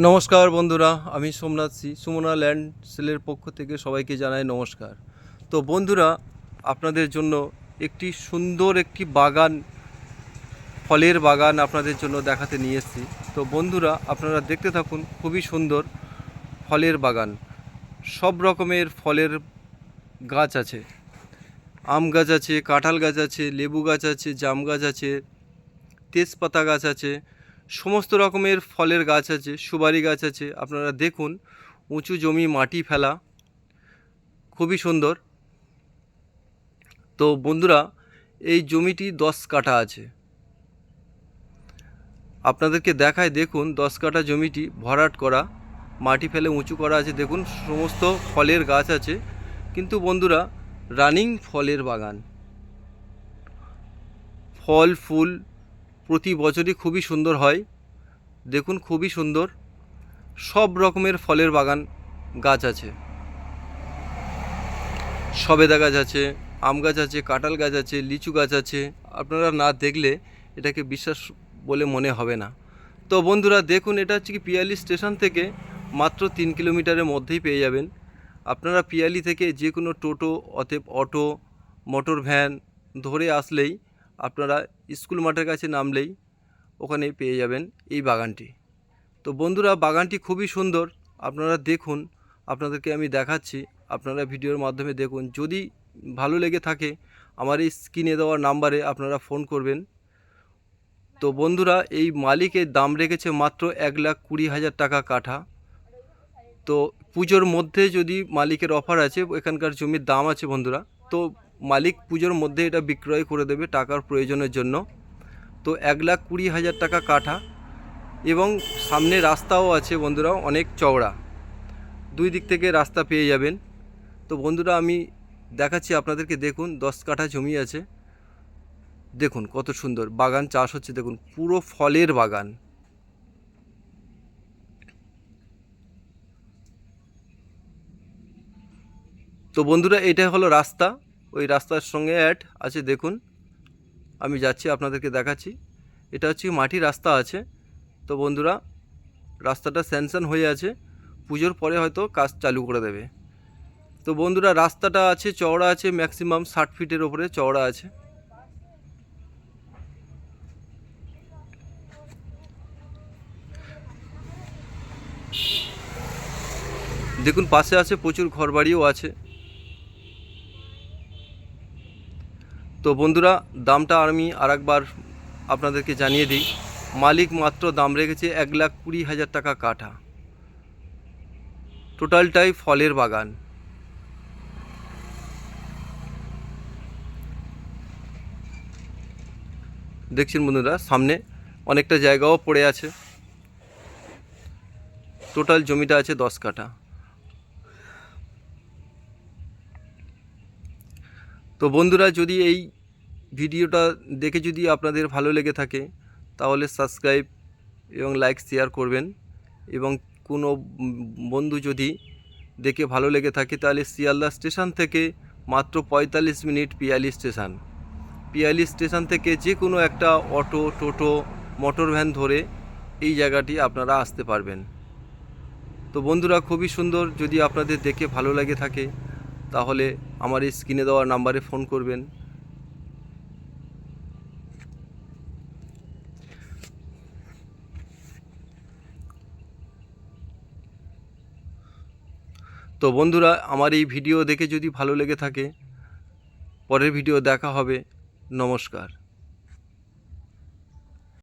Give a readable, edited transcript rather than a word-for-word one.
নমস্কার বন্ধুরা, আমি সোমনাথ সি সুমনা ল্যান্ড সেলের পক্ষ থেকে সবাইকে জানাই নমস্কার। তো বন্ধুরা, আপনাদের জন্য একটি বাগান, ফলের বাগান আপনাদের জন্য দেখাতে নিয়ে এসেছি। তো বন্ধুরা, আপনারা দেখতে থাকুন। খুবই সুন্দর ফলের বাগান। সব রকমের ফলের গাছ আছে। আম গাছ আছে, কাঁঠাল গাছ আছে, লেবু গাছ আছে, জাম গাছ আছে, তেজপাতা গাছ আছে, সমস্ত রকমের ফলের গাছ আছে, সুপারি গাছ আছে। আপনারা দেখুন, উঁচু জমি, মাটি ফেলা, খুবই সুন্দর। তো বন্ধুরা, এই জমিটি 10 কাঠা আছে। আপনাদেরকে দেখায়, দেখুন 10 কাঠা জমিটি ভরাট করা, মাটি ফেলে উঁচু করা আছে। দেখুন সমস্ত ফলের গাছ আছে, কিন্তু বন্ধুরা রানিং ফলের বাগান। ফল ফুল প্রতি বছরই খুবই সুন্দর হয়। দেখুন খুবই সুন্দর, সব রকমের ফলের বাগান গাছ আছে। সবেদা গাছ আছে, আম গাছ আছে, কাঁঠাল গাছ আছে, লিচু গাছ আছে। আপনারা না দেখলে এটাকে বিশ্বাস বলে মনে হবে না। তো বন্ধুরা দেখুন, এটা হচ্ছে কি পিয়ালি স্টেশন থেকে মাত্র 3 কিলোমিটারের মধ্যেই পেয়ে যাবেন। আপনারা পিয়ালি থেকে যে কোনো টোটো অতএব অটো, মোটর ভ্যান ধরে আসলেই, আপনারা স্কুল মাঠের কাছে নামলেই ওখানে পেয়ে যাবেন এই বাগানটি। তো বন্ধুরা, বাগানটি খুবই সুন্দর। আপনারা দেখুন, আপনাদেরকে আমি দেখাচ্ছি, আপনারা ভিডিওর মাধ্যমে দেখুন। যদি ভালো লেগে থাকে, আমার এই স্ক্রিনে দেওয়া নাম্বারে আপনারা ফোন করবেন। তো বন্ধুরা, এই মালিকের দাম রেখেছে মাত্র 1,20,000 টাকা কাঠা। তো পুজোর মধ্যে যদি মালিকের অফার আছে, এখানকার জমির দাম আছে বন্ধুরা, তো মালিক পুজোর মধ্যে এটা বিক্রয় করে দেবে টাকার প্রয়োজনের জন্য। তো 1,20,000 টাকা কাঠা, এবং সামনে রাস্তাও আছে বন্ধুরা, অনেক চওড়া, দুই দিক থেকে রাস্তা পেয়ে যাবেন। তো বন্ধুরা, আমি দেখাচ্ছি আপনাদেরকে। দেখুন 10 কাঠা জমি আছে, দেখুন কত সুন্দর বাগান চাষ হচ্ছে। দেখুন পুরো ফলের বাগান। তো বন্ধুরা, এটা হলো রাস্তা, ওই রাস্তার সঙ্গে অ্যাড আছে। দেখুন আমি যাচ্ছি, আপনাদেরকে দেখাচ্ছি। এটা হচ্ছে মাটি রাস্তা আছে। তো বন্ধুরা, রাস্তাটা স্যাংশন হয়ে আছে, পুজোর পরে হয়তো কাজ চালু করে দেবে। তো বন্ধুরা, রাস্তাটা আছে, চওড়া আছে, ম্যাক্সিমাম 60 ফিটের ওপরে চওড়া আছে। দেখুন পাশে আছে প্রচুর ঘরবাড়িও আছে। তো বন্ধুরা, দামটা আমি আরেকবার আপনাদেরকে জানিয়ে দিই। মালিক মাত্র দাম রেখেছে 1,20,000 টাকা কাঠা। টোটালটাই ফলের বাগান। দেখছেন বন্ধুরা, সামনে অনেকটা জায়গাও পড়ে আছে। টোটাল জমিটা আছে 10 কাঠা। তো বন্ধুরা, যদি এই ভিডিওটা দেখে যদি আপনাদের ভালো লেগে থাকে, তাহলে সাবস্ক্রাইব এবং লাইক শেয়ার করবেন। এবং কোনো বন্ধু যদি দেখে ভালো লেগে থাকে, তাহলে শিয়ালদা স্টেশন থেকে মাত্র 45 minute Piyali station. Piyali station থেকে যে কোনো একটা অটো, টোটো, মোটর ভ্যান ধরে এই জায়গাটি আপনারা আসতে পারবেন। তো বন্ধুরা, খুবই সুন্দর। যদি আপনাদের দেখে ভালো লাগে থাকে, তাহলে আমার এই স্ক্রিনে দেওয়া নাম্বারে ফোন করবেন। তো বন্ধুরা, আমার এই ভিডিও দেখে যদি ভালো লেগে থাকে, পরের ভিডিও দেখা হবে। নমস্কার।